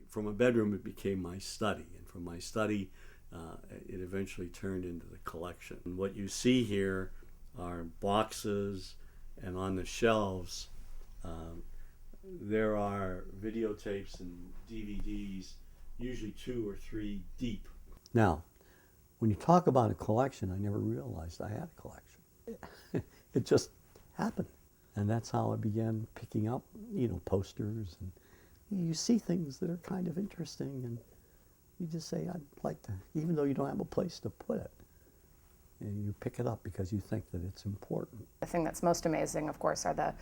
from a bedroom, it became my study. And from my study, it eventually turned into the collection. And what you see here are boxes, and on the shelves, there are videotapes and DVDs, usually 2 or 3 deep. Now, when you talk about a collection, I never realized I had a collection. It just happened. And that's how I began picking up, posters. And you see things that are kind of interesting, and you just say, I'd like to, even though you don't have a place to put it. And you pick it up because you think that it's important. The thing that's most amazing, of course, are the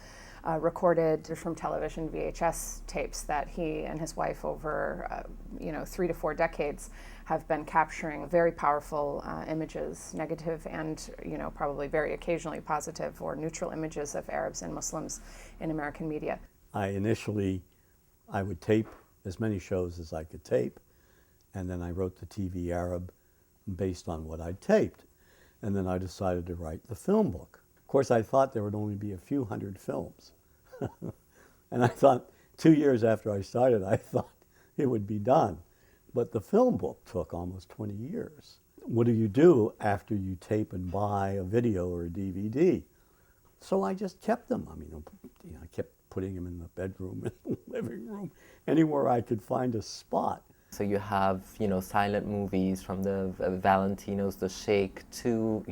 recorded from television VHS tapes that he and his wife over 3 to 4 decades have been capturing very powerful images, negative and probably very occasionally positive or neutral images of Arabs and Muslims in American media. I would tape as many shows as I could tape, and then I wrote the TV Arab based on what I'd taped. And then I decided to write the film book. Of course, I thought there would only be a few hundred films. And I thought, 2 years after I started, I thought it would be done. But the film book took almost 20 years. What do you do after you tape and buy a video or a DVD? So I just kept them. I kept putting them in the bedroom, in the living room, anywhere I could find a spot. So you have, silent movies from the Valentinos, The Sheikh, to,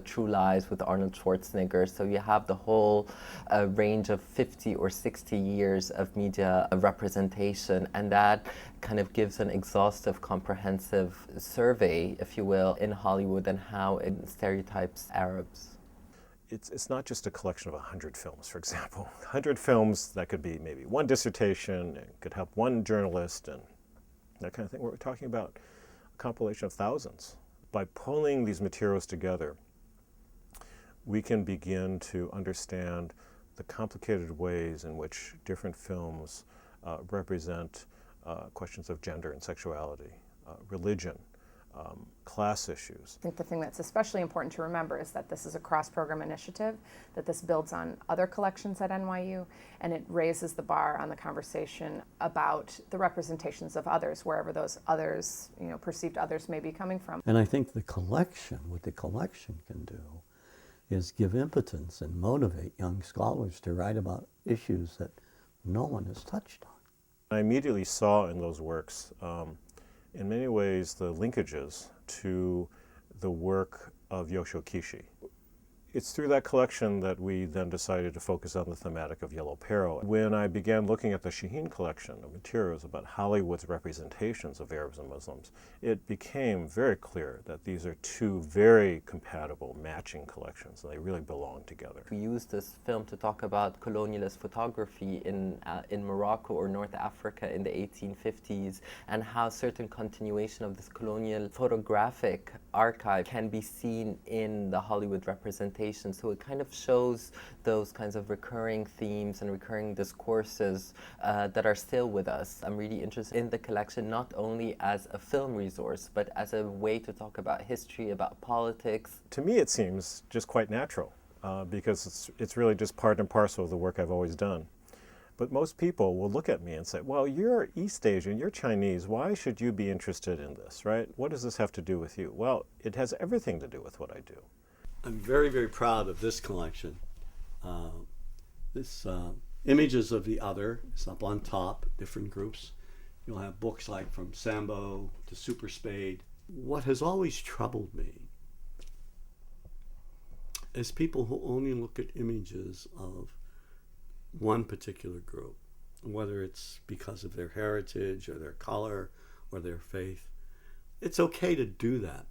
True Lies with Arnold Schwarzenegger. So you have the whole range of 50 or 60 years of media representation, and that kind of gives an exhaustive, comprehensive survey, if you will, in Hollywood and how it stereotypes Arabs. It's not just a collection of 100 films, for example. 100 films, that could be maybe one dissertation, it could help one journalist, and that kind of thing. We're talking about a compilation of thousands. By pulling these materials together, we can begin to understand the complicated ways in which different films represent questions of gender and sexuality, religion, class issues. I think the thing that's especially important to remember is that this is a cross-program initiative, that this builds on other collections at NYU, and it raises the bar on the conversation about the representations of others, wherever those others, perceived others may be coming from. And I think what the collection can do is give impotence and motivate young scholars to write about issues that no one has touched on. I immediately saw in those works in many ways the linkages to the work of Yoshio Kishi. It's through that collection that we then decided to focus on the thematic of Yellow Peril. When I began looking at the Shaheen collection of materials about Hollywood's representations of Arabs and Muslims, it became very clear that these are two very compatible, matching collections, and they really belong together. We used this film to talk about colonialist photography in Morocco or North Africa in the 1850s, and how certain continuation of this colonial photographic archive can be seen in the Hollywood representation. So it kind of shows those kinds of recurring themes and recurring discourses that are still with us. I'm really interested in the collection not only as a film resource, but as a way to talk about history, about politics. To me, it seems just quite natural because it's really just part and parcel of the work I've always done. But most people will look at me and say, well, you're East Asian, you're Chinese, why should you be interested in this, right? What does this have to do with you? Well, it has everything to do with what I do. I'm very, very proud of this collection. Images of the Other is up on top, different groups. You'll have books like from Sambo to Super Spade. What has always troubled me is people who only look at images of one particular group, whether it's because of their heritage or their color or their faith. It's okay to do that,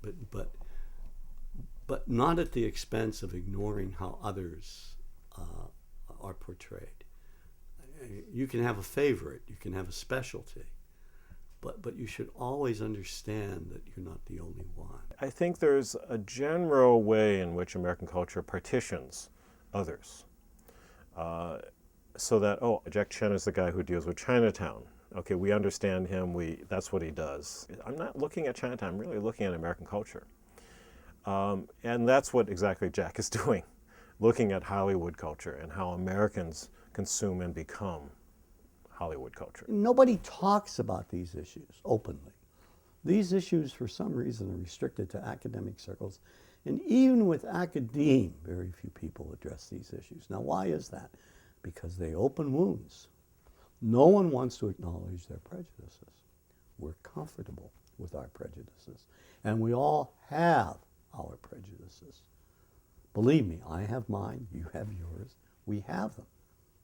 but not at the expense of ignoring how others are portrayed. You can have a favorite, you can have a specialty, but you should always understand that you're not the only one. I think there's a general way in which American culture partitions others. So that, Jack Chen is the guy who deals with Chinatown. Okay, we understand him, that's what he does. I'm not looking at Chinatown, I'm really looking at American culture. And that's what exactly Jack is doing, looking at Hollywood culture and how Americans consume and become Hollywood culture. Nobody talks about these issues openly. These issues, for some reason, are restricted to academic circles. And even with academe, very few people address these issues. Now, why is that? Because they open wounds. No one wants to acknowledge their prejudices. We're comfortable with our prejudices. And we all have our prejudices. Believe me, I have mine, you have yours, we have them.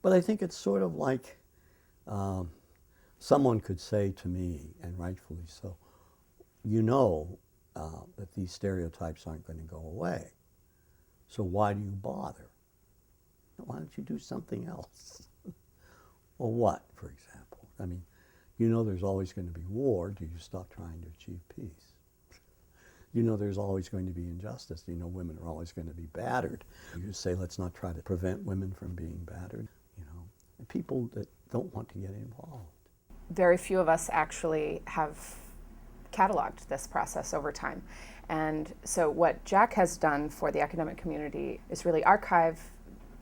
But I think it's sort of like someone could say to me, and rightfully so, you know that these stereotypes aren't going to go away. So why do you bother? Why don't you do something else? Or what, for example? I mean, you know there's always going to be war. Do you stop trying to achieve peace? You know there's always going to be injustice. You know women are always going to be battered. You say let's not try to prevent women from being battered. You know, and people that don't want to get involved. Very few of us actually have cataloged this process over time. And so what Jack has done for the academic community is really archive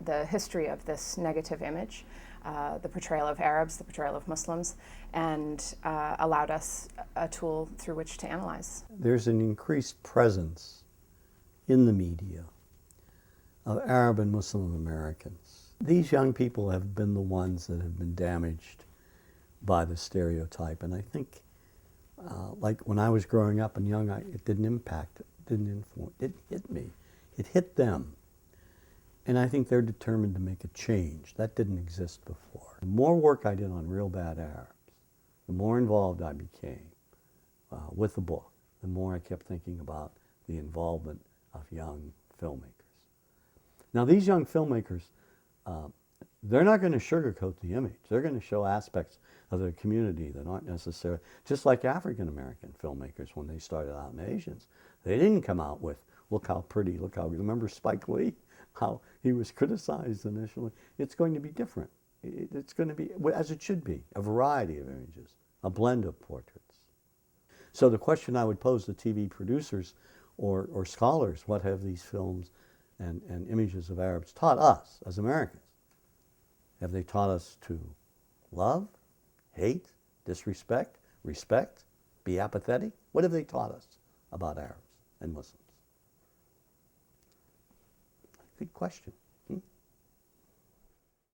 the history of this negative image, the portrayal of Arabs, the portrayal of Muslims, and allowed us a tool through which to analyze. There's an increased presence in the media of Arab and Muslim Americans. These young people have been the ones that have been damaged by the stereotype, and I think like when I was growing up and young, it didn't impact, it didn't inform, it hit me. It hit them. And I think they're determined to make a change. That didn't exist before. The more work I did on Real Bad Arabs, the more involved I became with the book, the more I kept thinking about the involvement of young filmmakers. Now these young filmmakers, they're not going to sugarcoat the image. They're going to show aspects of their community that aren't necessarily, just like African American filmmakers when they started out in Asians. They didn't come out with, look how pretty, look how, remember Spike Lee? How he was criticized initially. It's going to be different. It's going to be, as it should be, a variety of images, a blend of portraits. So the question I would pose to TV producers or scholars, what have these films and images of Arabs taught us as Americans? Have they taught us to love, hate, disrespect, respect, be apathetic? What have they taught us about Arabs and Muslims? Good question.